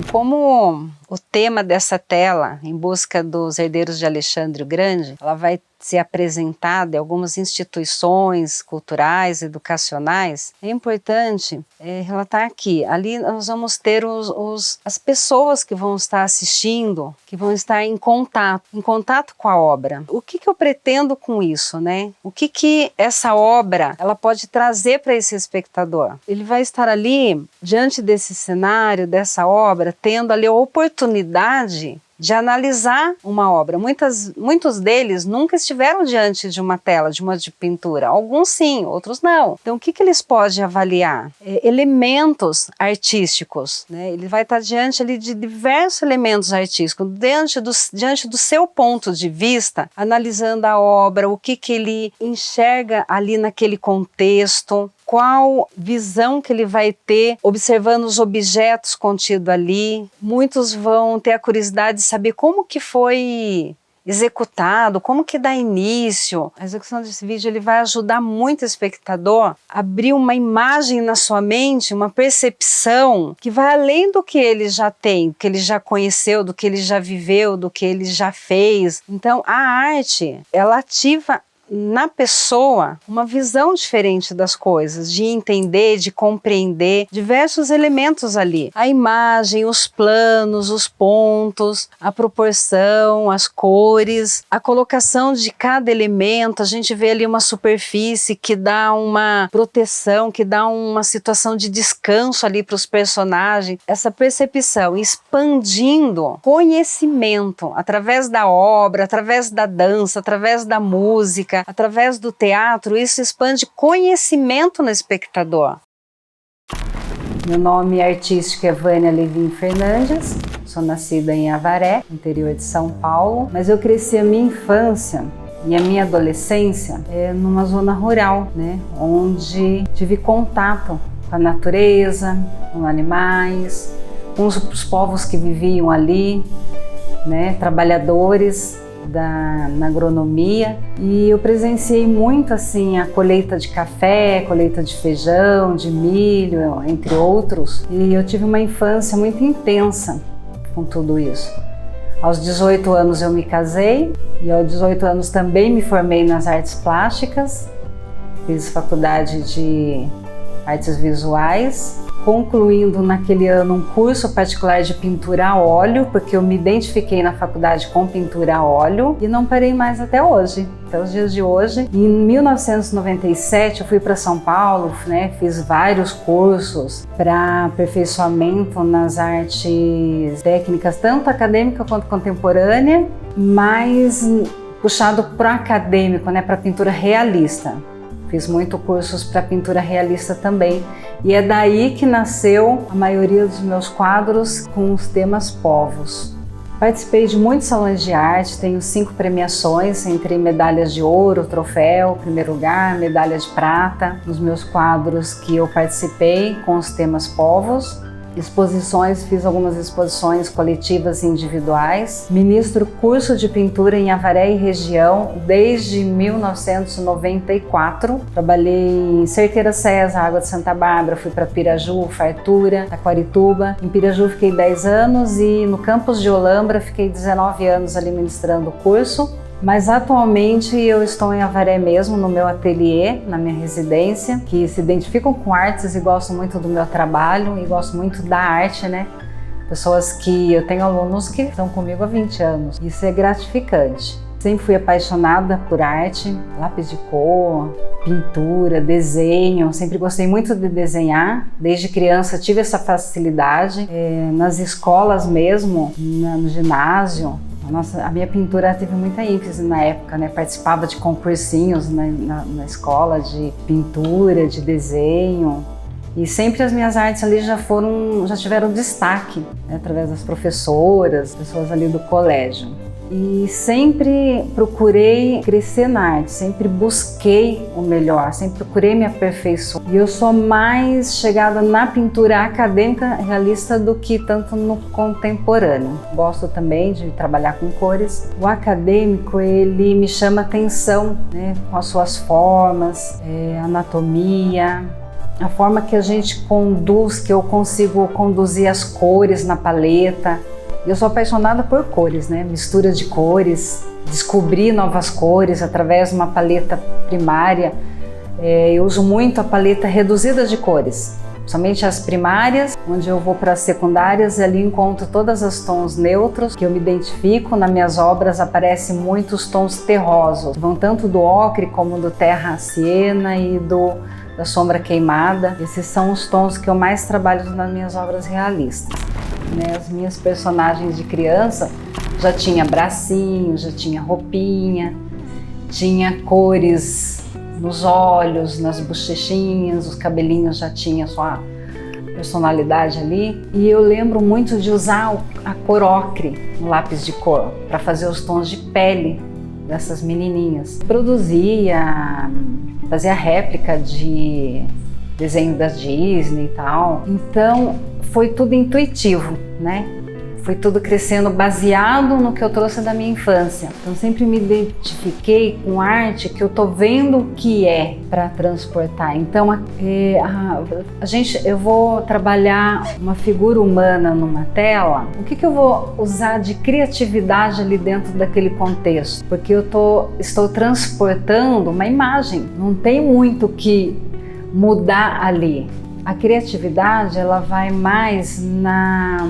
como o tema dessa tela, Em Busca dos Herdeiros de Alexandre o Grande, ela vai ser apresentada em algumas instituições culturais, educacionais, é importante relatar aqui. Ali nós vamos ter as pessoas que vão estar assistindo, que vão estar em contato com a obra. O que eu pretendo com isso, né? O que essa obra ela pode trazer para esse espectador? Ele vai estar ali, diante desse cenário, dessa obra, tendo ali a oportunidade de analisar uma obra. Muitos deles nunca estiveram diante de uma tela, de uma pintura. Alguns sim, outros não. Então o que eles podem avaliar? Elementos artísticos, né? Ele vai estar diante ali de diversos elementos artísticos, diante do seu ponto de vista, analisando a obra, o que ele enxerga ali naquele contexto, qual visão que ele vai ter observando os objetos contidos ali. Muitos vão ter a curiosidade de saber como que foi executado, como que dá início. A execução desse vídeo ele vai ajudar muito o espectador a abrir uma imagem na sua mente, uma percepção que vai além do que ele já tem, do que ele já conheceu, do que ele já viveu, do que ele já fez. Então a arte, ela ativa na pessoa uma visão diferente das coisas, de entender, de compreender diversos elementos ali. A imagem, os planos, os pontos, a proporção, as cores, a colocação de cada elemento. A gente vê ali uma superfície que dá uma proteção, que dá uma situação de descanso ali para os personagens. Essa percepção expandindo conhecimento através da obra, através da dança, através da música, através do teatro, isso expande conhecimento no espectador. Meu nome artístico é Vânia Levin Fernandes, sou nascida em Avaré, interior de São Paulo, mas eu cresci a minha infância e a minha adolescência numa zona rural, né, onde tive contato com a natureza, com animais, com os povos que viviam ali, né, trabalhadores na agronomia, e eu presenciei muito assim a colheita de café, colheita de feijão, de milho, entre outros, e eu tive uma infância muito intensa com tudo isso. Aos 18 anos eu me casei e aos 18 anos também me formei nas artes plásticas, fiz faculdade de artes visuais, concluindo naquele ano um curso particular de pintura a óleo, porque eu me identifiquei na faculdade com pintura a óleo e não parei mais até hoje, até os dias de hoje. Em 1997 eu fui para São Paulo, né, fiz vários cursos para aperfeiçoamento nas artes técnicas, tanto acadêmica quanto contemporânea, mas puxado para o acadêmico, né, para pintura realista. Fiz muito cursos para pintura realista também, e é daí que nasceu a maioria dos meus quadros com os temas povos. Participei de muitos salões de arte, tenho 5 premiações, entre medalhas de ouro, troféu, primeiro lugar, medalha de prata, nos meus quadros que eu participei com os temas povos. Exposições, fiz algumas exposições coletivas e individuais. Ministro curso de pintura em Avaré e região desde 1994. Trabalhei em Cerqueira César, Água de Santa Bárbara, fui para Piraju, Fartura, Taquarituba. Em Piraju fiquei 10 anos e no campus de Olambra fiquei 19 anos ali ministrando o curso. Mas atualmente eu estou em Avaré mesmo, no meu ateliê, na minha residência, que se identificam com artes e gostam muito do meu trabalho e gostam muito da arte, né? Pessoas que eu tenho alunos que estão comigo há 20 anos. Isso é gratificante. Sempre fui apaixonada por arte, lápis de cor, pintura, desenho. Sempre gostei muito de desenhar. Desde criança tive essa facilidade. Nas escolas mesmo, no ginásio, a minha pintura teve muita ênfase na época, né? Participava de concursinhos na escola de pintura, de desenho. E sempre as minhas artes ali já tiveram destaque, né? Através das professoras, pessoas ali do colégio. E sempre procurei crescer na arte, sempre busquei o melhor, sempre procurei me aperfeiçoar. E eu sou mais chegada na pintura acadêmica realista do que tanto no contemporâneo. Gosto também de trabalhar com cores. O acadêmico, ele me chama atenção, né, com as suas formas, anatomia, a forma que a gente conduz, que eu consigo conduzir as cores na paleta. Eu sou apaixonada por cores, né? Mistura de cores, descobrir novas cores através de uma paleta primária. Eu uso muito a paleta reduzida de cores, somente as primárias, onde eu vou para as secundárias e ali encontro todas as tons neutros que eu me identifico. Nas minhas obras aparecem muitos tons terrosos, vão tanto do ocre como do terra siena e da sombra queimada. Esses são os tons que eu mais trabalho nas minhas obras realistas. As minhas personagens de criança já tinha bracinho, já tinha roupinha, tinha cores nos olhos, nas bochechinhas, os cabelinhos já tinha sua personalidade ali. E eu lembro muito de usar a cor ocre no lápis de cor para fazer os tons de pele dessas menininhas. Fazia réplica de desenho da Disney e tal. Então foi tudo intuitivo, né? Foi tudo crescendo baseado no que eu trouxe da minha infância. Então sempre me identifiquei com arte que eu tô vendo o que é para transportar. Então eu vou trabalhar uma figura humana numa tela. O que eu vou usar de criatividade ali dentro daquele contexto? Porque estou transportando uma imagem. Não tem muito o que mudar ali. A criatividade ela vai mais na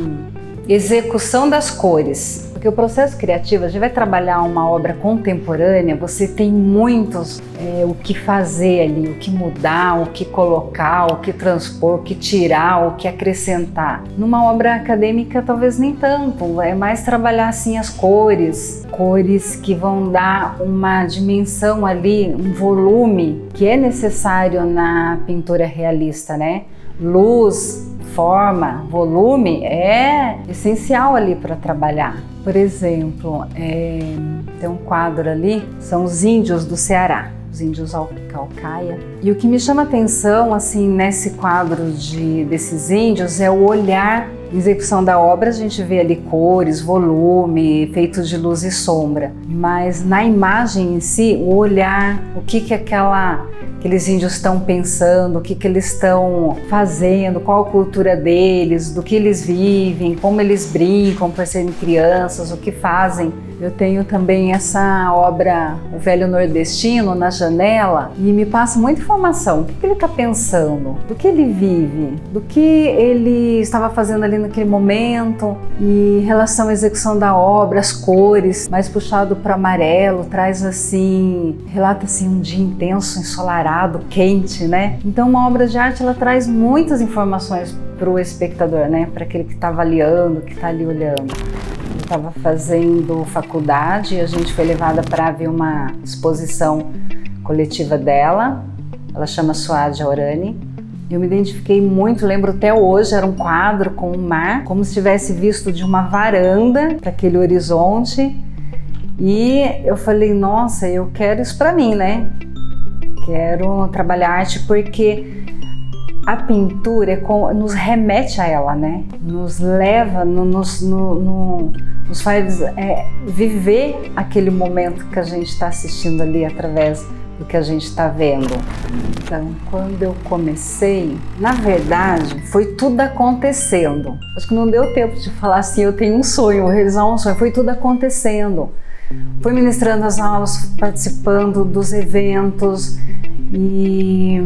execução das cores, porque o processo criativo, a gente vai trabalhar uma obra contemporânea, você tem muitos o que fazer ali, o que mudar, o que colocar, o que transpor, o que tirar, o que acrescentar. Numa obra acadêmica talvez nem tanto, é mais trabalhar assim as cores que vão dar uma dimensão ali, um volume que é necessário na pintura realista, né? Luz, forma, volume é essencial ali para trabalhar. Por exemplo, tem um quadro ali, são os índios do Ceará, os índios Calcaia. E o que me chama atenção assim nesse quadro desses índios é o olhar. Na execução da obra a gente vê ali cores, volume, efeitos de luz e sombra, mas na imagem em si, o olhar, o que aqueles índios estão pensando, o que eles estão fazendo, qual a cultura deles, do que eles vivem, como eles brincam por serem crianças, o que fazem. Eu tenho também essa obra, O Velho Nordestino, na janela, e me passa muita informação. O que ele está pensando, do que ele vive, do que ele estava fazendo ali naquele momento, e em relação à execução da obra, as cores, mais puxado para amarelo, traz assim, relata assim um dia intenso, ensolarado, quente, né? Então uma obra de arte ela traz muitas informações para o espectador, né? Para aquele que está avaliando, que está ali olhando. Eu estava fazendo faculdade e a gente foi levada para ver uma exposição coletiva dela. Ela chama Suad Aurani. Eu me identifiquei muito, lembro até hoje, era um quadro com um mar, como se tivesse visto de uma varanda para aquele horizonte. E eu falei, nossa, eu quero isso para mim, né? Quero trabalhar arte porque a pintura nos remete a ela, né? Nos leva, nos faz viver aquele momento que a gente está assistindo ali através do que a gente está vendo. Então, quando eu comecei, na verdade, foi tudo acontecendo. Acho que não deu tempo de falar assim, eu tenho um sonho, vou realizar um sonho. Foi tudo acontecendo. Fui ministrando as aulas, participando dos eventos e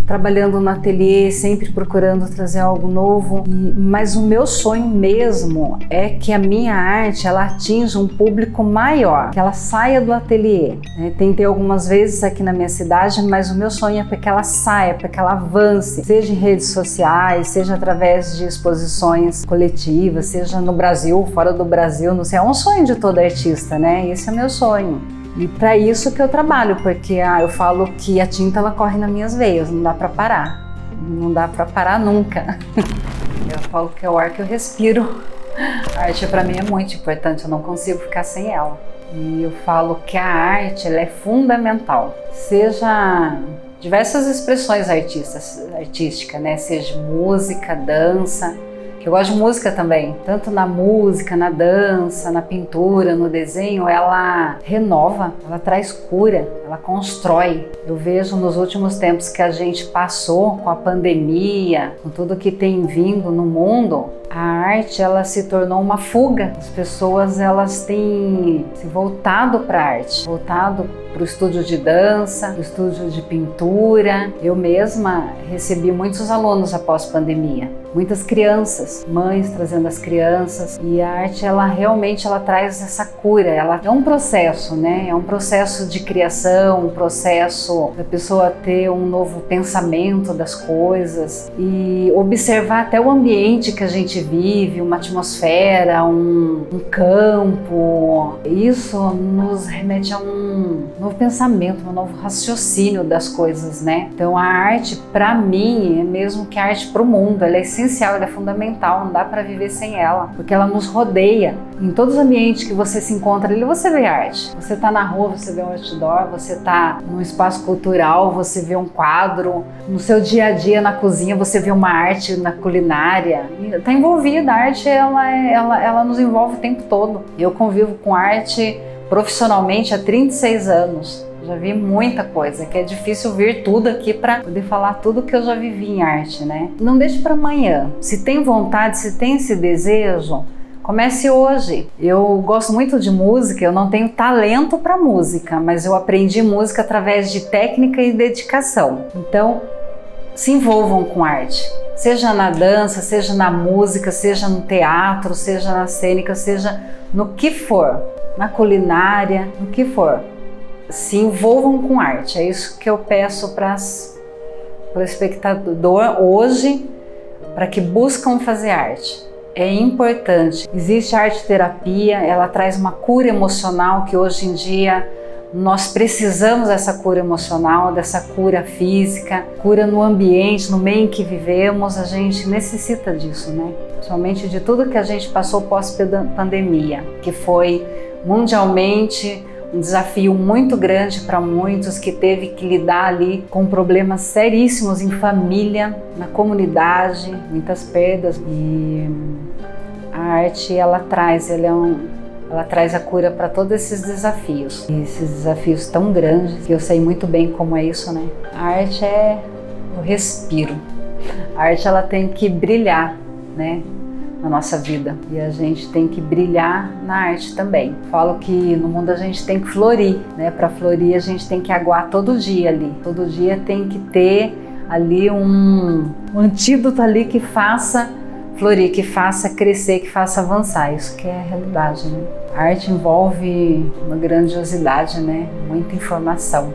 trabalhando no ateliê, sempre procurando trazer algo novo. Mas o meu sonho mesmo é que a minha arte ela atinja um público maior, que ela saia do ateliê. Tentei algumas vezes aqui na minha cidade, mas o meu sonho é para que ela saia, para que ela avance, seja em redes sociais, seja através de exposições coletivas, seja no Brasil, fora do Brasil, não sei, é um sonho de todo artista, né? Esse é o meu sonho. E para isso que eu trabalho, porque eu falo que a tinta ela corre nas minhas veias, não dá para parar. Não dá para parar nunca. Eu falo que é o ar que eu respiro. A arte para mim é muito importante, eu não consigo ficar sem ela. E eu falo que a arte ela é fundamental. Seja diversas expressões artísticas, né? Seja música, dança, Eu gosto de música também, tanto na música, na dança, na pintura, no desenho, ela renova, ela traz cura, ela constrói. Eu vejo nos últimos tempos que a gente passou com a pandemia, com tudo que tem vindo no mundo, a arte ela se tornou uma fuga. As pessoas elas têm se voltado para a arte, voltado para o estúdio de dança, o estúdio de pintura. Eu mesma recebi muitos alunos após pandemia, muitas crianças, mães trazendo as crianças, e a arte ela realmente ela traz essa cura. Ela é um processo, né? É um processo de criação, um processo da pessoa ter um novo pensamento das coisas e observar até o ambiente que a gente vive, uma atmosfera, um campo. Isso nos remete a um novo pensamento, um novo raciocínio das coisas, né? Então a arte, para mim, é mesmo que a arte para o mundo, ela é essencial, ela é fundamental, não dá para viver sem ela, porque ela nos rodeia. Em todos os ambientes que você se encontra ali, você vê arte. Você está na rua, você vê um outdoor, você está num espaço cultural, você vê um quadro. No seu dia a dia, na cozinha, você vê uma arte na culinária. Está envolvida, a arte ela nos envolve o tempo todo. Eu convivo com arte profissionalmente há 36 anos. Já vi muita coisa, que é difícil vir tudo aqui para poder falar tudo que eu já vivi em arte, né? Não deixe para amanhã. Se tem vontade, se tem esse desejo, comece hoje. Eu gosto muito de música, eu não tenho talento para música, mas eu aprendi música através de técnica e dedicação. Então, se envolvam com arte. Seja na dança, seja na música, seja no teatro, seja na cênica, seja no que for, na culinária, no que for. Se envolvam com arte. É isso que eu peço para o espectador hoje, para que buscam fazer arte. É importante. Existe a arte terapia, ela traz uma cura emocional que hoje em dia nós precisamos dessa cura emocional, dessa cura física, cura no ambiente, no meio em que vivemos. A gente necessita disso, né? Principalmente de tudo que a gente passou pós-pandemia, que foi mundialmente um desafio muito grande para muitos, que teve que lidar ali com problemas seríssimos em família, na comunidade, muitas perdas. E a arte ela traz a cura para todos esses desafios. E esses desafios tão grandes, que eu sei muito bem como é isso, né? A arte é o respiro. A arte ela tem que brilhar, né? Na nossa vida, e a gente tem que brilhar na arte também. Falo que no mundo a gente tem que florir, né? Para florir a gente tem que aguar todo dia ali. Todo dia tem que ter ali um antídoto ali que faça florir, que faça crescer, que faça avançar. Isso que é a realidade, né? A arte envolve uma grandiosidade, né? Muita informação.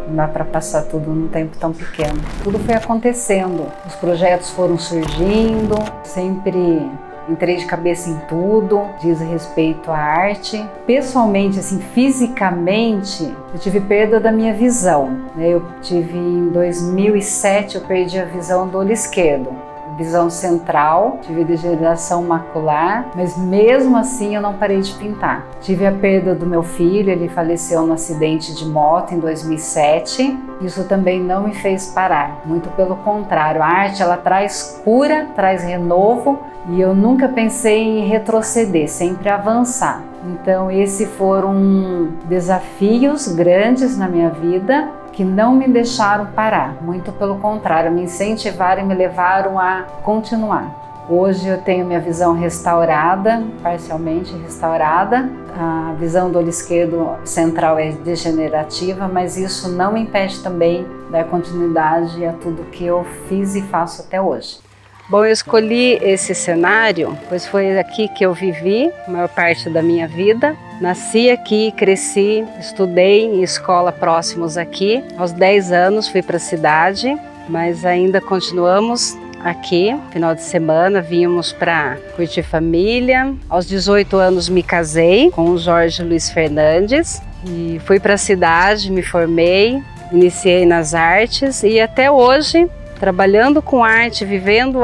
Não dá para passar tudo num tempo tão pequeno. Tudo foi acontecendo, os projetos foram surgindo, sempre entrei de cabeça em tudo, diz respeito à arte. Pessoalmente, assim, fisicamente, eu tive perda da minha visão, né? Eu tive em 2007, eu perdi a visão do olho esquerdo. Visão central, tive degeneração macular, mas mesmo assim eu não parei de pintar. Tive a perda do meu filho, ele faleceu no acidente de moto em 2007. Isso também não me fez parar, muito pelo contrário. A arte ela traz cura, traz renovo, e eu nunca pensei em retroceder, sempre avançar. Então esses foram desafios grandes na minha vida, que não me deixaram parar, muito pelo contrário, me incentivaram e me levaram a continuar. Hoje eu tenho minha visão restaurada, parcialmente restaurada. A visão do olho esquerdo central é degenerativa, mas isso não me impede também de dar continuidade a tudo que eu fiz e faço até hoje. Bom, eu escolhi esse cenário, pois foi aqui que eu vivi a maior parte da minha vida. Nasci aqui, cresci, estudei em escola próximos aqui. Aos 10 anos fui para a cidade, mas ainda continuamos aqui. Final de semana vínhamos para curtir família. Aos 18 anos me casei com o Jorge Luiz Fernandes e fui para a cidade, me formei, iniciei nas artes e até hoje trabalhando com arte, vivendo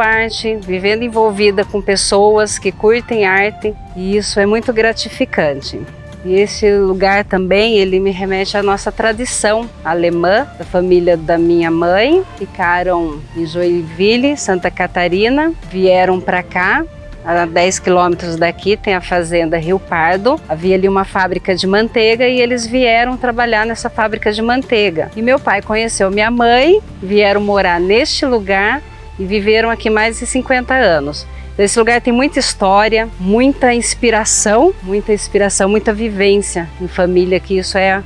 envolvida com pessoas que curtem arte, e isso é muito gratificante. E esse lugar também, ele me remete à nossa tradição alemã, da família da minha mãe. Ficaram em Joinville, Santa Catarina, vieram para cá. A 10 quilômetros daqui tem a fazenda Rio Pardo, havia ali uma fábrica de manteiga e eles vieram trabalhar nessa fábrica de manteiga. E meu pai conheceu minha mãe, vieram morar neste lugar e viveram aqui mais de 50 anos. Esse lugar tem muita história, muita inspiração, muita vivência em família, que isso é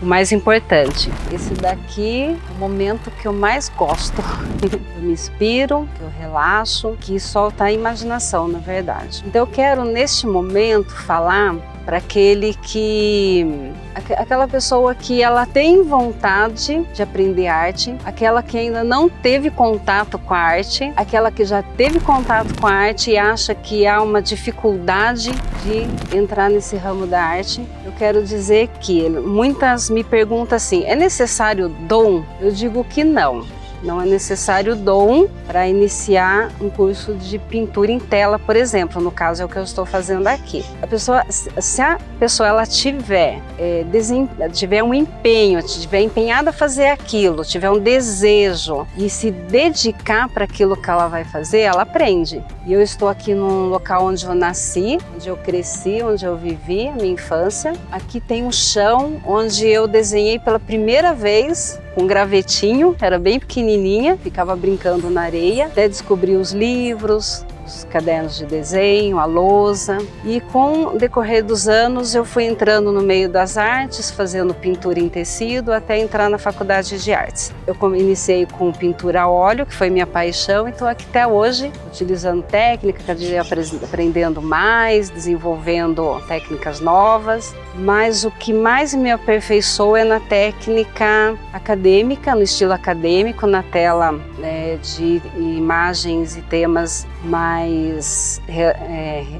o mais importante. Esse daqui é o momento que eu mais gosto. Eu me inspiro, eu relaxo, que solta a imaginação, na verdade. Então eu quero neste momento falar para aquela pessoa que ela tem vontade de aprender arte, aquela que ainda não teve contato com a arte, aquela que já teve contato com a arte e acha que há uma dificuldade de entrar nesse ramo da arte. Eu quero dizer que muitas me perguntam assim, é necessário dom? Eu digo que não. Não é necessário dom para iniciar um curso de pintura em tela, por exemplo, no caso é o que eu estou fazendo aqui. Se a pessoa ela tiver um empenho, tiver empenhada a fazer aquilo, tiver um desejo e se dedicar para aquilo que ela vai fazer, ela aprende. E eu estou aqui num local onde eu nasci, onde eu cresci, onde eu vivi a minha infância. Aqui tem um chão onde eu desenhei pela primeira vez com um gravetinho, era bem pequenininha, ficava brincando na areia, até descobri os livros, os cadernos de desenho, a lousa. E com o decorrer dos anos eu fui entrando no meio das artes, fazendo pintura em tecido, até entrar na faculdade de artes. Eu iniciei com pintura a óleo, que foi minha paixão, e estou aqui até hoje, utilizando técnica, cada dia aprendendo mais, desenvolvendo técnicas novas. Mas o que mais me aperfeiçoou é na técnica acadêmica, no estilo acadêmico, na tela de imagens e temas mais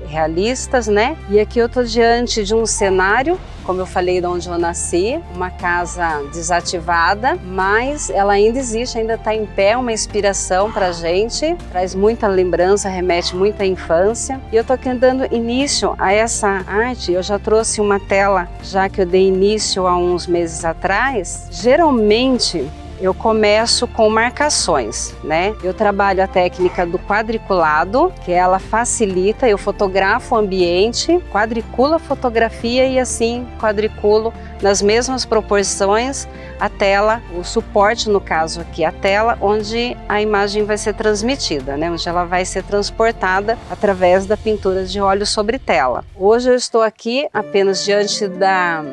realistas, né? E aqui eu estou diante de um cenário, como eu falei, de onde eu nasci, uma casa desativada, mas ela ainda existe, ainda está em pé, uma inspiração para a gente, traz muita lembrança, remete muita infância. E eu estou aqui dando início a essa arte. Eu já trouxe uma tela, já que eu dei início há uns meses atrás. Geralmente eu começo com marcações, né? Eu trabalho a técnica do quadriculado, que ela facilita, eu fotografo o ambiente, quadriculo a fotografia e assim quadriculo nas mesmas proporções a tela, o suporte, no caso aqui, a tela onde a imagem vai ser transmitida, né? Onde ela vai ser transportada através da pintura de óleo sobre tela. Hoje eu estou aqui apenas diante da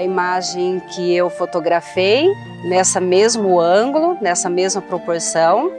imagem que eu fotografei, nessa mesmo ângulo, nessa mesma proporção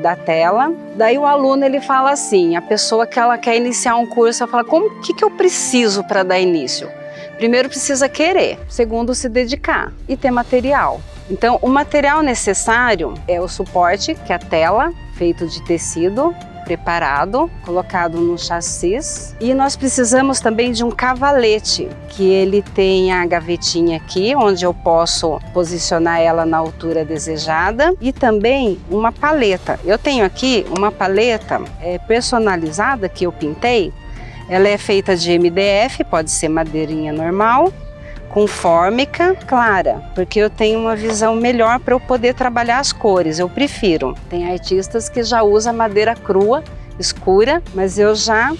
da tela. Daí o aluno ele fala assim, a pessoa que ela quer iniciar um curso, ela fala, que eu preciso para dar início? Primeiro precisa querer, segundo se dedicar e ter material. Então o material necessário é o suporte, que é a tela, feito de tecido, preparado, colocado no chassis. E nós precisamos também de um cavalete, que ele tem a gavetinha aqui, onde eu posso posicionar ela na altura desejada, e também uma paleta. Eu tenho aqui uma paleta personalizada que eu pintei. Ela é feita de MDF, pode ser madeirinha normal, com fórmica clara, porque eu tenho uma visão melhor para eu poder trabalhar as cores, eu prefiro. Tem artistas que já usam madeira crua, escura, mas eu já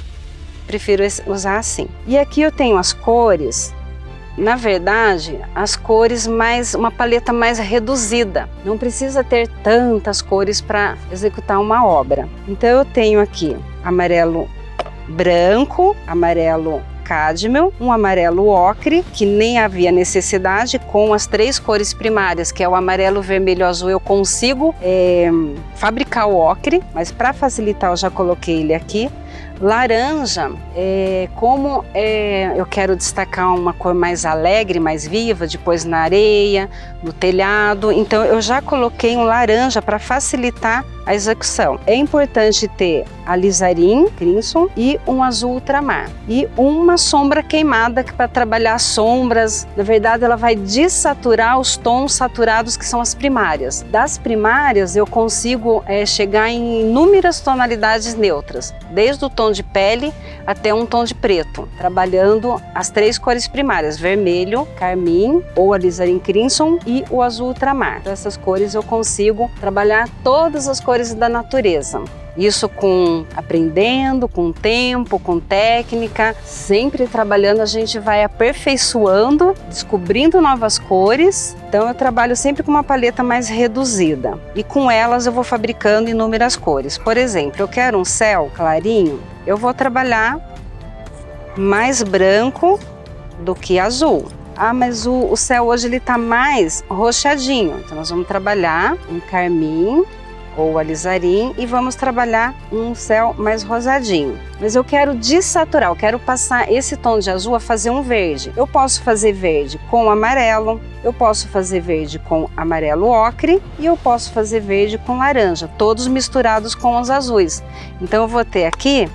prefiro usar assim. E aqui eu tenho as cores, na verdade, as cores uma paleta mais reduzida. Não precisa ter tantas cores para executar uma obra. Então eu tenho aqui amarelo branco, amarelo cádmio, um amarelo ocre, que nem havia necessidade, com as 3 cores primárias, que é o amarelo, vermelho e azul, eu consigo fabricar o ocre, mas para facilitar eu já coloquei ele aqui. Laranja, eu quero destacar uma cor mais alegre, mais viva, depois na areia, no telhado, então eu já coloquei um laranja para facilitar a execução. É importante ter alizarim, crimson, e um azul ultramar. E uma sombra queimada para trabalhar sombras. Na verdade, ela vai dessaturar os tons saturados que são as primárias. Das primárias, eu consigo chegar em inúmeras tonalidades neutras. Desde o tom tom de pele até um tom de preto, trabalhando as 3 cores primárias, vermelho, carmim ou alizarin crimson e o azul ultramar. Então, essas cores eu consigo trabalhar todas as cores da natureza. Isso aprendendo, com tempo, com técnica, sempre trabalhando, a gente vai aperfeiçoando, descobrindo novas cores. Então eu trabalho sempre com uma paleta mais reduzida e com elas eu vou fabricando inúmeras cores. Por exemplo, eu quero um céu clarinho, eu vou trabalhar mais branco do que azul. Ah, mas o céu hoje ele tá mais roxadinho, então nós vamos trabalhar um carmim ou alizarin e vamos trabalhar um céu mais rosadinho. Mas eu quero dessaturar, eu quero passar esse tom de azul a fazer um verde. Eu posso fazer verde com amarelo, eu posso fazer verde com amarelo ocre e eu posso fazer verde com laranja, todos misturados com os azuis. Então eu vou ter aqui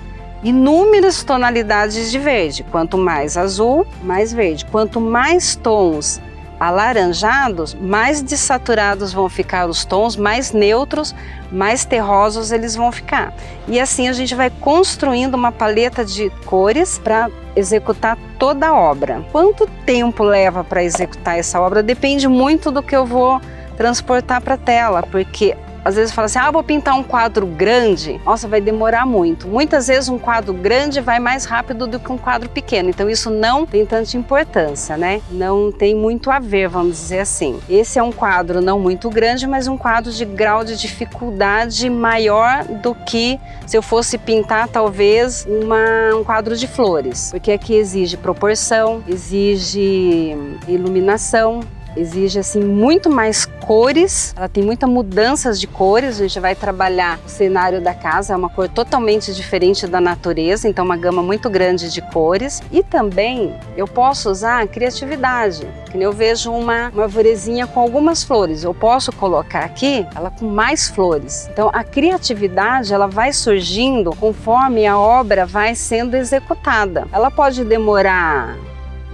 inúmeras tonalidades de verde. Quanto mais azul, mais verde. Quanto mais tons alaranjados, mais dessaturados vão ficar os tons, mais neutros, mais terrosos eles vão ficar. E assim a gente vai construindo uma paleta de cores para executar toda a obra. Quanto tempo leva para executar essa obra depende muito do que eu vou transportar para a tela, porque às vezes fala assim, vou pintar um quadro grande, nossa, vai demorar muito. Muitas vezes um quadro grande vai mais rápido do que um quadro pequeno, então isso não tem tanta importância, né? Não tem muito a ver, vamos dizer assim. Esse é um quadro não muito grande, mas um quadro de grau de dificuldade maior do que se eu fosse pintar talvez um quadro de flores, porque aqui exige proporção, exige iluminação, exige assim muito mais cores, ela tem muitas mudanças de cores, a gente vai trabalhar o cenário da casa, é uma cor totalmente diferente da natureza, então uma gama muito grande de cores. E também eu posso usar a criatividade, que eu vejo uma arvorezinha com algumas flores, eu posso colocar aqui ela com mais flores. Então a criatividade ela vai surgindo conforme a obra vai sendo executada. Ela pode demorar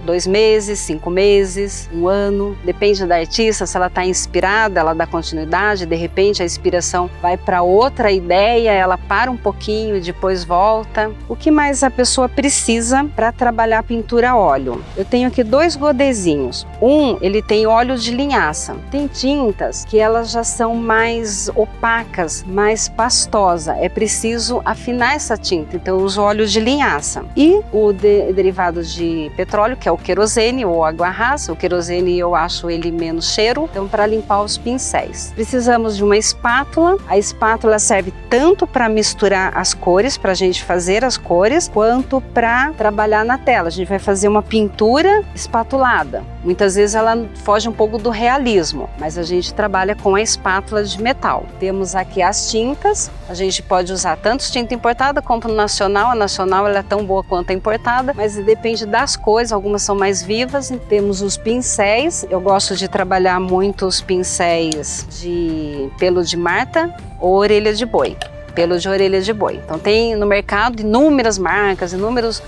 2 meses, 5 meses, 1 ano, depende da artista, se ela está inspirada, ela dá continuidade, de repente a inspiração vai para outra ideia, ela para um pouquinho e depois volta. O que mais a pessoa precisa para trabalhar a pintura a óleo? Eu tenho aqui 2 godezinhos. Ele tem óleo de linhaça. Tem tintas que elas já são mais opacas, mais pastosa. É preciso afinar essa tinta, então eu uso óleo de linhaça. E o derivado de petróleo, que é o querosene ou água rasa. O querosene eu acho ele menos cheiro, então para limpar os pincéis. Precisamos de uma espátula. A espátula serve tanto para misturar as cores, para a gente fazer as cores, quanto para trabalhar na tela. A gente vai fazer uma pintura espatulada. Muitas vezes ela foge um pouco do realismo, mas a gente trabalha com a espátula de metal. Temos aqui as tintas, a gente pode usar tanto tinta importada como nacional. A nacional ela é tão boa quanto a importada, mas depende das cores, algumas são mais vivas. Temos os pincéis, eu gosto de trabalhar muito os pincéis de pelo de Marta ou orelha de boi. Pelo de orelha de boi. Então tem no mercado inúmeras marcas, inúmeros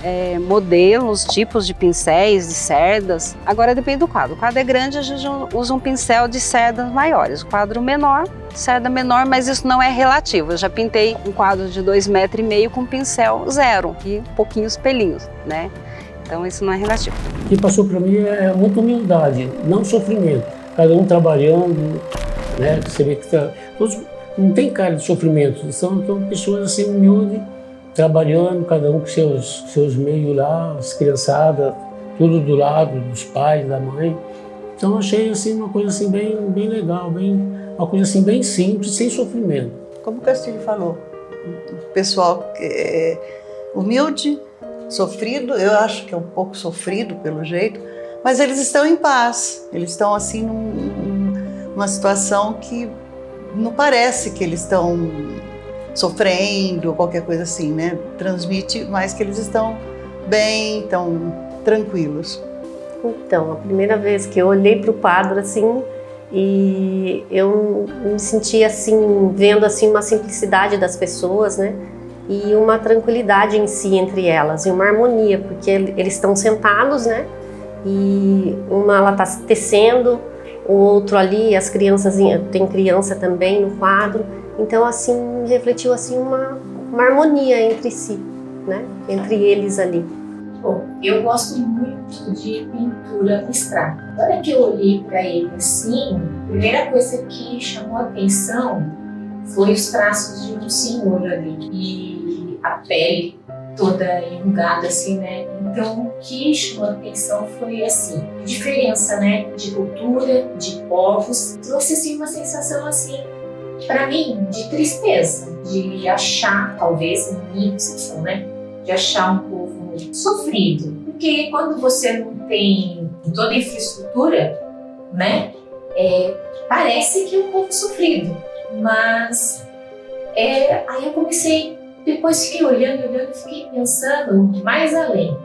modelos, tipos de pincéis, de cerdas. Agora depende do quadro. O quadro é grande, a gente usa um pincel de cerdas maiores. O quadro menor, cerda menor, mas isso não é relativo. Eu já pintei um quadro de 2,5 metros com pincel 0 e pouquinhos pelinhos, né? Então isso não é relativo. O que passou para mim é muita humildade, não sofrimento. Cada um trabalhando, né? Você vê que todos não tem cara de sofrimento, são pessoas assim humildes, trabalhando, cada um com seus meios lá, as criançadas, tudo do lado dos pais, da mãe. Então achei assim uma coisa assim bem legal, uma coisa assim bem simples, sem sofrimento. Como o Castilho falou, o pessoal é humilde, sofrido, eu acho que é um pouco sofrido pelo jeito, mas eles estão em paz, eles estão assim numa situação que não parece que eles estão sofrendo ou qualquer coisa assim, né? Transmite mais que eles estão bem, estão tranquilos. Então, a primeira vez que eu olhei para o quadro assim, e eu me senti assim, vendo assim uma simplicidade das pessoas, né? E uma tranquilidade em si entre elas, e uma harmonia, porque eles estão sentados, né? E ela está tecendo, o outro ali, as crianças, tem criança também no quadro, então assim refletiu assim uma harmonia entre si. né, entre eles ali. Bom, eu gosto muito de pintura abstrata. Na hora que eu olhei para ele assim, a primeira coisa que chamou a atenção foi os traços de um senhor ali e a pele toda enrugada assim, né? Então, o que chamou a atenção foi assim, a diferença, né, de cultura, de povos. Trouxe assim uma sensação assim, para mim, de tristeza, de achar, talvez, minha percepção, né, de achar um povo sofrido, porque quando você não tem toda a infraestrutura, né, parece que é um povo sofrido, mas aí eu comecei, depois fiquei olhando e fiquei pensando mais além.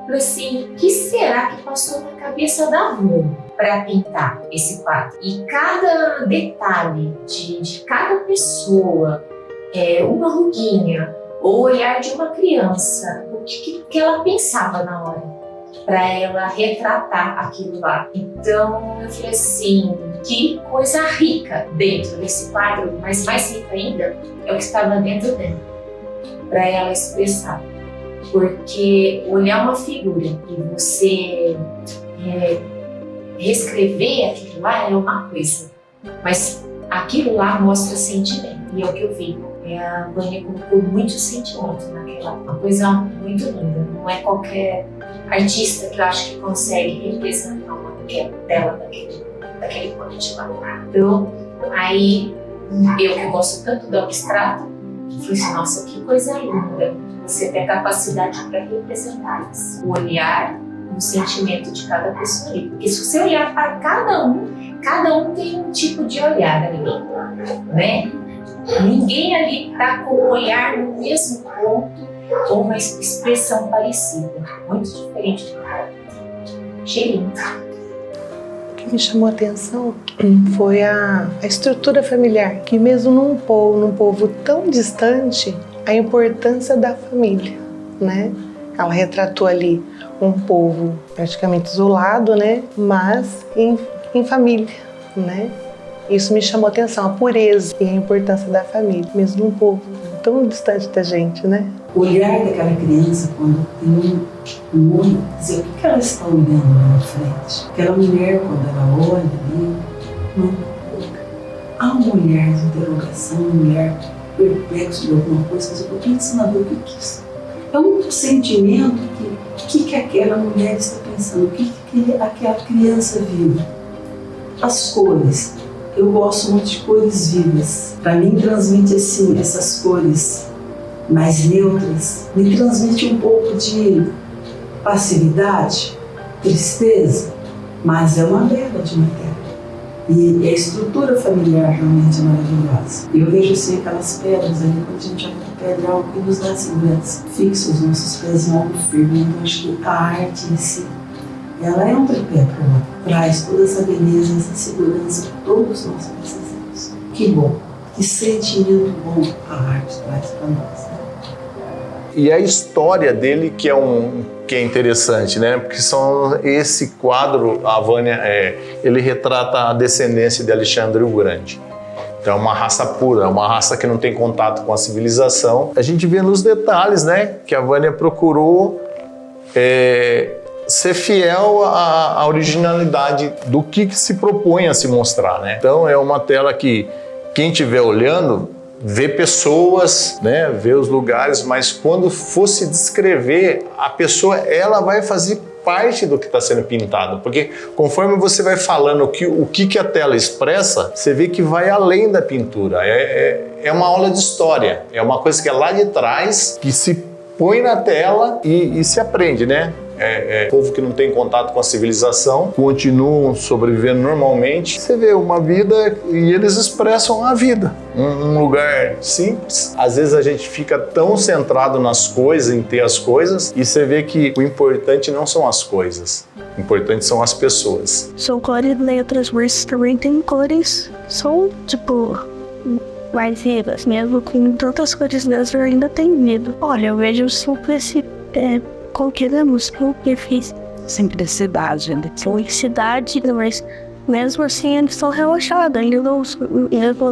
Falei assim, o que será que passou na cabeça da Vânia para pintar esse quadro? E cada detalhe de cada pessoa, uma ruguinha, ou o olhar de uma criança, o que ela pensava na hora, para ela retratar aquilo lá. Então eu falei assim, que coisa rica dentro desse quadro, mas mais rica ainda é o que estava dentro dela, para ela expressar. Porque olhar uma figura e você reescrever aquilo lá é uma coisa, mas aquilo lá mostra sentimento, e é o que eu vi. A Vânia colocou muito sentimento naquela, uma coisa muito linda. Não é qualquer artista que eu acho que consegue representar uma tela daquele ponto lá. Então, aí, eu que gosto tanto do abstrato, falei assim, nossa, que coisa linda. Você tem a capacidade para representar isso. O olhar, o sentimento de cada pessoa ali. Porque se você olhar para cada um tem um tipo de olhar ali, né? Ninguém ali está com o olhar no mesmo ponto ou uma expressão parecida, muito diferente do cara. Achei lindo. O que me chamou a atenção foi a estrutura familiar, que mesmo num povo tão distante, a importância da família, né? Ela retratou ali um povo praticamente isolado, né? Mas em família, né? Isso me chamou a atenção, a pureza e a importância da família, mesmo num povo tão distante da gente, né? O olhar daquela criança quando tem um olho, dizer, o que ela está olhando lá na frente? Aquela mulher, quando ela olha ali, há um olhar de interrogação, um olhar perplexo de alguma coisa, mas eu estou pensando a ver o que é isso. É um sentimento que aquela mulher está pensando, o que aquela criança viu. As cores. Eu gosto muito de cores vivas. Para mim, transmite assim, essas cores mais neutras, me transmite um pouco de passividade, tristeza, mas é uma bela de matéria. E a estrutura familiar realmente é maravilhosa. Eu vejo assim aquelas pedras ali, quando a gente olha para a pedra, é algo que nos dá segurança, fixa os nossos pés em algo firme. Então, acho que a arte em si, ela é um tripé para ela, traz toda essa beleza, essa segurança que todos nós precisamos. Que bom, que sentimento bom a arte traz para nós. Né? E a história dele que é interessante, né? Porque esse quadro, a Vânia, ele retrata a descendência de Alexandre o Grande. Então é uma raça pura, é uma raça que não tem contato com a civilização. A gente vê nos detalhes, né? Que a Vânia procurou ser fiel à originalidade do que se propõe a se mostrar, né? Então é uma tela que quem estiver olhando vê pessoas, né? Vê os lugares, mas quando fosse descrever a pessoa, ela vai fazer parte do que está sendo pintado, porque conforme você vai falando o que a tela expressa, você vê que vai além da pintura. É uma aula de história, é uma coisa que é lá de trás, que se põe na tela e se aprende, né? Povo que não tem contato com a civilização, continuam sobrevivendo normalmente. Você vê uma vida e eles expressam a vida. Um lugar simples. Às vezes a gente fica tão centrado nas coisas, em ter as coisas, e você vê que o importante não são as coisas. O importante são as pessoas. São cores neutras, mas também tem cores, são tipo mais vivas, mesmo com tantas cores neutras eu ainda tenho medo. Olha, eu vejo sempre esse conqueramos o perfil. Simplicidade, né? Simplicidade, mas mesmo assim eles estão relaxados, ainda não,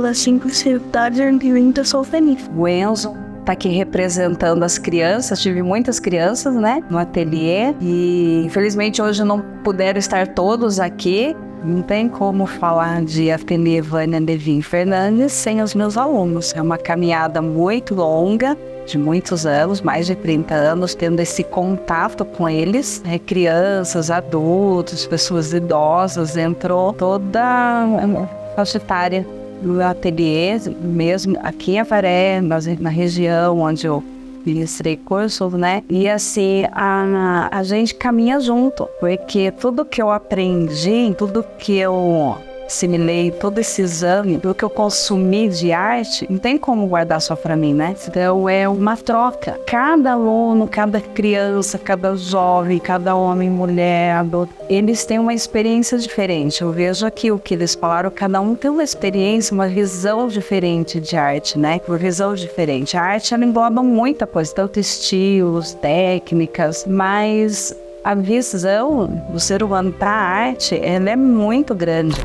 na simplicidade ainda sou feliz. O Enzo tá aqui representando as crianças. Tive muitas crianças, né, no ateliê, e infelizmente hoje não puderam estar todos aqui. Não tem como falar de ateliê Vânia Devim Fernandes sem os meus alunos. É uma caminhada muito longa, de muitos anos, mais de 30 anos, tendo esse contato com eles, crianças, adultos, pessoas idosas, entrou toda a faixa etária no ateliê, mesmo aqui em Avaré, na região onde eu ministrei curso, né? E assim, a gente caminha junto, porque tudo que eu aprendi, tudo que eu assimilei, todo esse exame, tudo que eu consumi de arte, não tem como guardar só pra mim, né? Então é uma troca. Cada aluno, cada criança, cada jovem, cada homem, mulher, adulto, eles têm uma experiência diferente. Eu vejo aqui o que eles falaram, cada um tem uma experiência, uma visão diferente de arte, né? Uma visão diferente. A arte, ela engloba muita coisa, tanto estilos, técnicas, mas a visão do ser humano para a arte, ela é muito grande.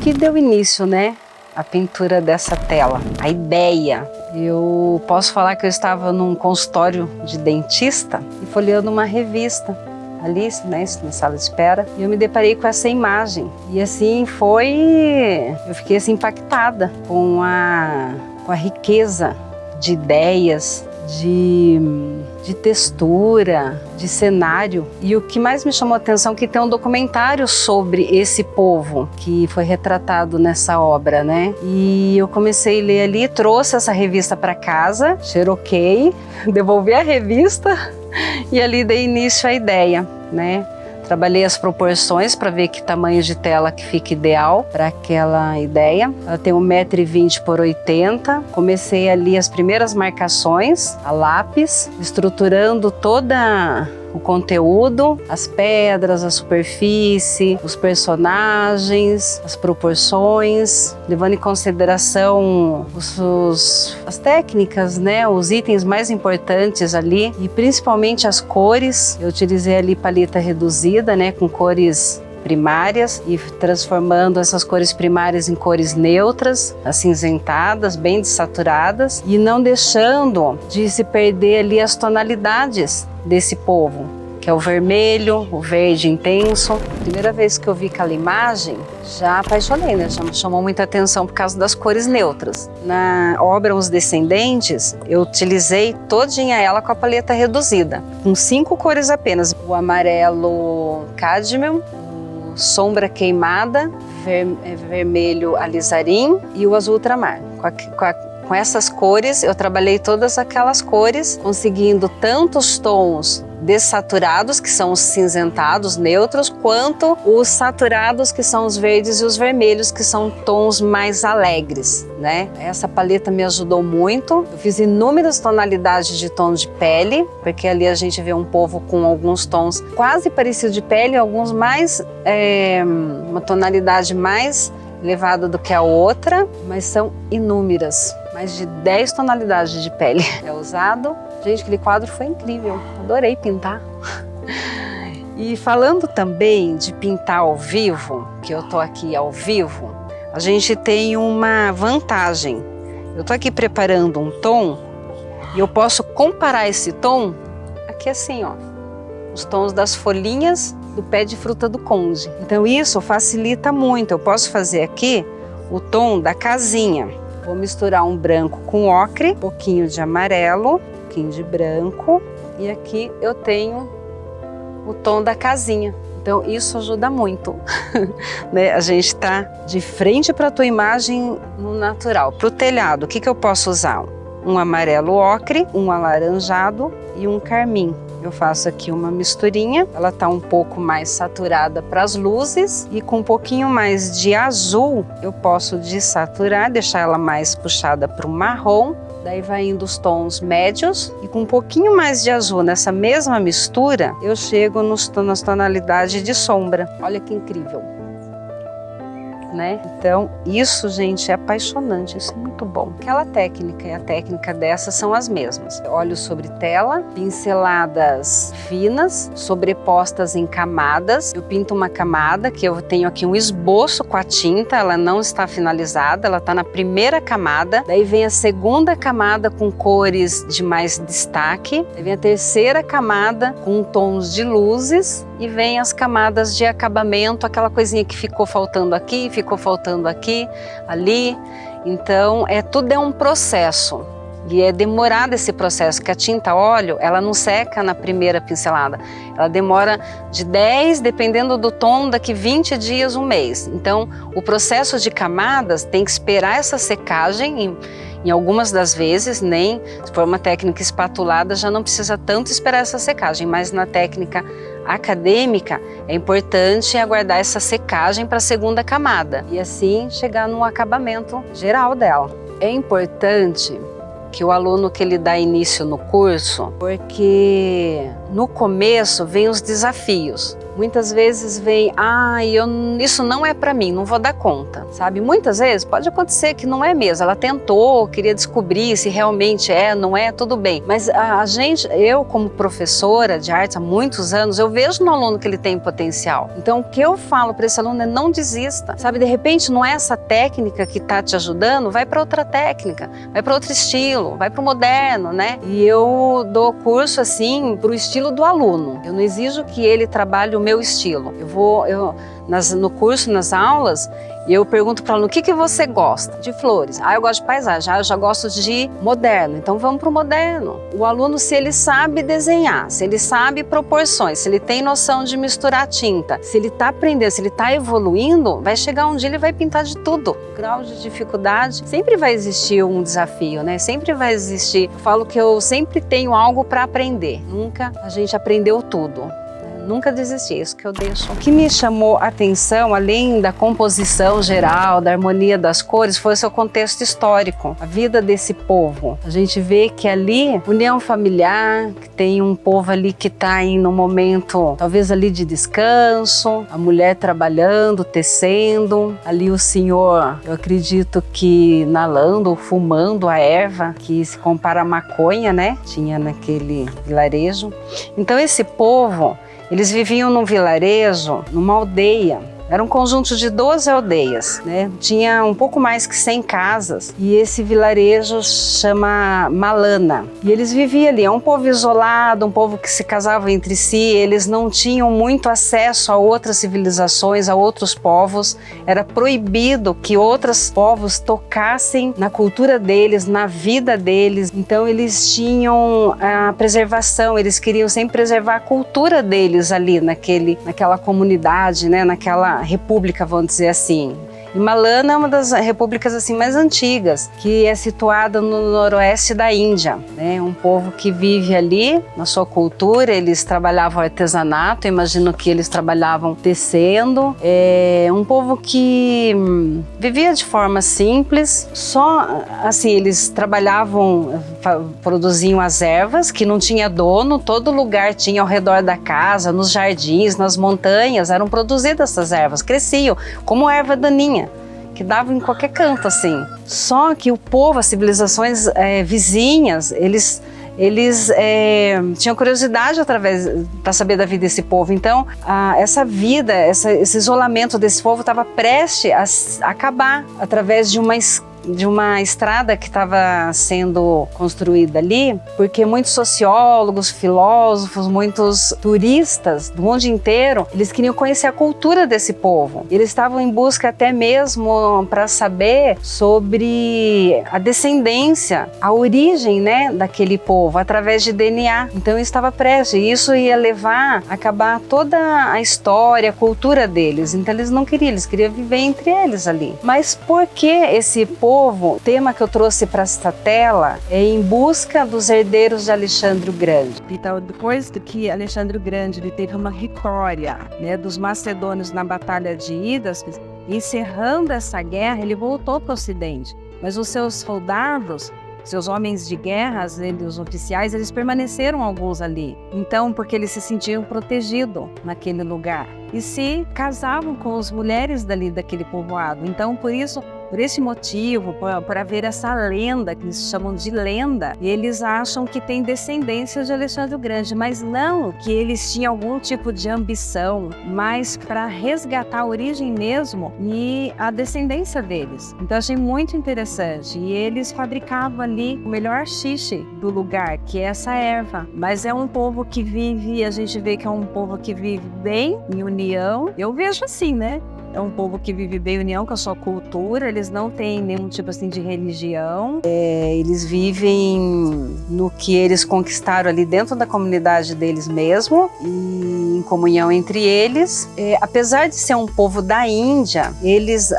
Que deu início, né, a pintura dessa tela, a ideia. Eu posso falar que eu estava num consultório de dentista e folheando uma revista ali, né, na sala de espera, e eu me deparei com essa imagem. E assim eu fiquei assim impactada com a riqueza de ideias, de textura, de cenário. E o que mais me chamou a atenção é que tem um documentário sobre esse povo que foi retratado nessa obra, né? E eu comecei a ler ali, trouxe essa revista para casa, xeroquei, devolvi a revista e ali dei início à ideia, né? Trabalhei as proporções para ver que tamanho de tela que fica ideal para aquela ideia. Ela tem 1,20 m por 80 m. Comecei ali as primeiras marcações a lápis, estruturando toda o conteúdo, as pedras, a superfície, os personagens, as proporções, levando em consideração as técnicas, né, os itens mais importantes ali e principalmente as cores. Eu utilizei ali paleta reduzida, né, com cores primárias e transformando essas cores primárias em cores neutras, acinzentadas, bem dessaturadas e não deixando de se perder ali as tonalidades desse povo, que é o vermelho, o verde intenso. Primeira vez que eu vi aquela imagem, já apaixonei, né? Já me chamou muita atenção por causa das cores neutras. Na obra Os Descendentes, eu utilizei todinha ela com a paleta reduzida, com 5 cores apenas. O amarelo cádmio, sombra queimada, vermelho alizarim e o azul ultramar. Com essas cores, eu trabalhei todas aquelas cores, conseguindo tanto os tons dessaturados, que são os cinzentados, neutros, quanto os saturados, que são os verdes e os vermelhos, que são tons mais alegres, né? Essa paleta me ajudou muito. Eu fiz inúmeras tonalidades de tons de pele, porque ali a gente vê um povo com alguns tons quase parecidos de pele, alguns mais, uma tonalidade mais elevada do que a outra, mas são inúmeras. Mais de 10 tonalidades de pele é usado. Gente, aquele quadro foi incrível, adorei pintar. E falando também de pintar ao vivo, que eu tô aqui ao vivo, a gente tem uma vantagem. Eu tô aqui preparando um tom e eu posso comparar esse tom aqui assim, ó, os tons das folhinhas do pé de fruta do conde. Então isso facilita muito. Eu posso fazer aqui o tom da casinha. Vou misturar um branco com ocre, um pouquinho de amarelo, um pouquinho de branco e aqui eu tenho o tom da casinha. Então isso ajuda muito, né? A gente tá de frente para a tua imagem no natural. Para o telhado, o que eu posso usar? Um amarelo ocre, um alaranjado e um carmim. Eu faço aqui uma misturinha, ela tá um pouco mais saturada para as luzes e com um pouquinho mais de azul eu posso dessaturar, deixar ela mais puxada para o marrom. Daí vai indo os tons médios e com um pouquinho mais de azul nessa mesma mistura eu chego nas tonalidades de sombra. Olha que incrível! né? Então, isso, gente, é apaixonante, isso é muito bom. Aquela técnica e a técnica dessa são as mesmas. Óleo sobre tela, pinceladas finas, sobrepostas em camadas. Eu pinto uma camada, que eu tenho aqui um esboço com a tinta, ela não está finalizada, ela está na primeira camada. Daí vem a segunda camada com cores de mais destaque. Daí vem a terceira camada com tons de luzes. E vem as camadas de acabamento, aquela coisinha que ficou faltando aqui, ali. Então, tudo é um processo. E é demorado esse processo, que a tinta óleo, ela não seca na primeira pincelada. Ela demora de 10, dependendo do tom, daqui 20 dias, um mês. Então, o processo de camadas tem que esperar essa secagem. Em algumas das vezes, nem se for uma técnica espatulada, já não precisa tanto esperar essa secagem, mas na técnica acadêmica é importante aguardar essa secagem para a segunda camada e assim chegar no acabamento geral dela. É importante que o aluno que ele dá início no curso, porque no começo vem os desafios. Muitas vezes vem, isso não é para mim, não vou dar conta, sabe? Muitas vezes pode acontecer que não é mesmo, ela tentou, queria descobrir se realmente não é, tudo bem. Mas eu como professora de artes há muitos anos, eu vejo no aluno que ele tem potencial. Então o que eu falo para esse aluno é não desista, sabe? De repente não é essa técnica que está te ajudando, vai para outra técnica, vai para outro estilo, vai para o moderno, né? E eu dou curso assim para o estilo do aluno. Eu não exijo que ele trabalhe o meu estilo. No curso, nas aulas, eu pergunto para o aluno, o que você gosta? De flores. Eu gosto de paisagem. Eu já gosto de moderno. Então vamos para o moderno. O aluno, se ele sabe desenhar, se ele sabe proporções, se ele tem noção de misturar tinta, se ele está aprendendo, se ele está evoluindo, vai chegar um dia ele vai pintar de tudo. O grau de dificuldade, sempre vai existir um desafio, né? Sempre vai existir. Eu falo que eu sempre tenho algo para aprender. Nunca a gente aprendeu tudo. Nunca desisti, isso que eu deixo. O que me chamou a atenção, além da composição geral, da harmonia das cores, foi o seu contexto histórico, a vida desse povo. A gente vê que ali, união familiar, que tem um povo ali que está no momento, talvez ali de descanso, a mulher trabalhando, tecendo, ali o senhor, eu acredito que inalando ou fumando a erva, que se compara à maconha, né? Tinha naquele vilarejo. Então esse povo, eles viviam num vilarejo, numa aldeia. Era um conjunto de 12 aldeias, né? Tinha um pouco mais que 100 casas e esse vilarejo chama Malana. E eles viviam ali, é um povo isolado, um povo que se casava entre si, eles não tinham muito acesso a outras civilizações, a outros povos. Era proibido que outros povos tocassem na cultura deles, na vida deles. Então eles tinham a preservação, eles queriam sempre preservar a cultura deles ali naquela comunidade, né? Naquela república, vamos dizer assim. E Malana é uma das repúblicas assim mais antigas, que é situada no noroeste da Índia, né? Um povo que vive ali na sua cultura, eles trabalhavam artesanato, imagino que eles trabalhavam tecendo. É um povo que vivia de forma simples, só assim, eles trabalhavam, produziam as ervas, que não tinha dono, todo lugar tinha ao redor da casa, nos jardins, nas montanhas, eram produzidas essas ervas, cresciam, como erva daninha, que dava em qualquer canto assim. Só que o povo, as civilizações vizinhas, eles tinham curiosidade para saber da vida desse povo. Então, essa vida, esse isolamento desse povo estava prestes a acabar através de uma estrada que estava sendo construída ali, porque muitos sociólogos, filósofos, muitos turistas do mundo inteiro, eles queriam conhecer a cultura desse povo. Eles estavam em busca até mesmo para saber sobre a descendência, a origem, né, daquele povo, através de DNA. Então estava prestes, e isso ia levar a acabar toda a história, a cultura deles. Então eles não queriam, eles queriam viver entre eles ali. Mas por que esse povo? O tema que eu trouxe para esta tela é Em Busca dos Herdeiros de Alexandre o Grande. Então, depois de que Alexandre o Grande ele teve uma vitória, né, dos macedônios na Batalha de Hidaspes, encerrando essa guerra, ele voltou para o Ocidente. Mas os seus soldados seus homens de guerra, os oficiais, eles permaneceram alguns ali. Então, porque eles se sentiam protegidos naquele lugar. E se casavam com as mulheres daquele povoado. Então, por esse motivo, por haver essa lenda, que eles chamam de lenda, eles acham que tem descendência de Alexandre o Grande, mas não que eles tinham algum tipo de ambição, mas para resgatar a origem mesmo e a descendência deles. Então, achei muito interessante. E eles fabricavam ali o melhor xixi do lugar, que é essa erva. Mas é um povo que vive, a gente vê que é um povo que vive bem em união. Eu vejo assim, né? É um povo que vive bem em união com a sua cultura, eles não têm nenhum tipo assim de religião. Eles vivem no que eles conquistaram ali dentro da comunidade deles mesmo e em comunhão entre eles. Apesar de ser um povo da Índia,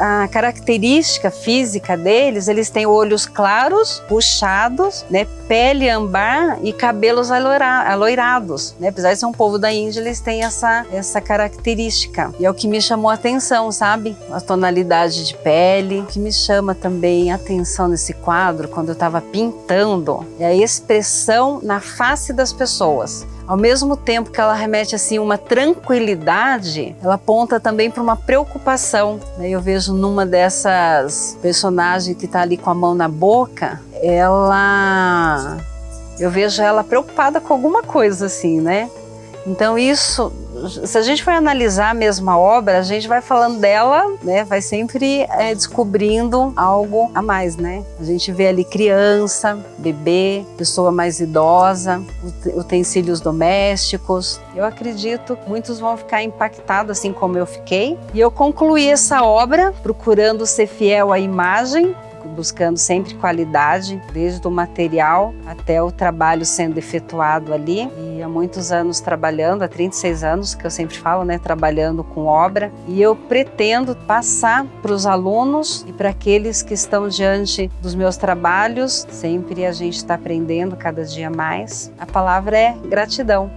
a característica física deles, eles têm olhos claros, puxados, né, pele âmbar e cabelos aloirados. Né? Apesar de ser um povo da Índia, eles têm essa característica. E é o que me chamou a atenção, sabe? A tonalidade de pele. O que me chama também a atenção nesse quadro, quando eu estava pintando, é a expressão na face das pessoas. Ao mesmo tempo que ela remete assim uma tranquilidade, ela aponta também para uma preocupação. Eu vejo numa dessas personagens que está ali com a mão na boca, eu vejo ela preocupada com alguma coisa assim, né? Então isso, se a gente for analisar a mesma obra, a gente vai falando dela, né? Vai sempre descobrindo algo a mais, né? A gente vê ali criança, bebê, pessoa mais idosa, utensílios domésticos. Eu acredito que muitos vão ficar impactados assim como eu fiquei. E eu concluí essa obra procurando ser fiel à imagem, buscando sempre qualidade, desde o material até o trabalho sendo efetuado ali. E há muitos anos trabalhando, há 36 anos que eu sempre falo, né, trabalhando com obra. E eu pretendo passar para os alunos e para aqueles que estão diante dos meus trabalhos. Sempre a gente está aprendendo cada dia mais. A palavra é gratidão.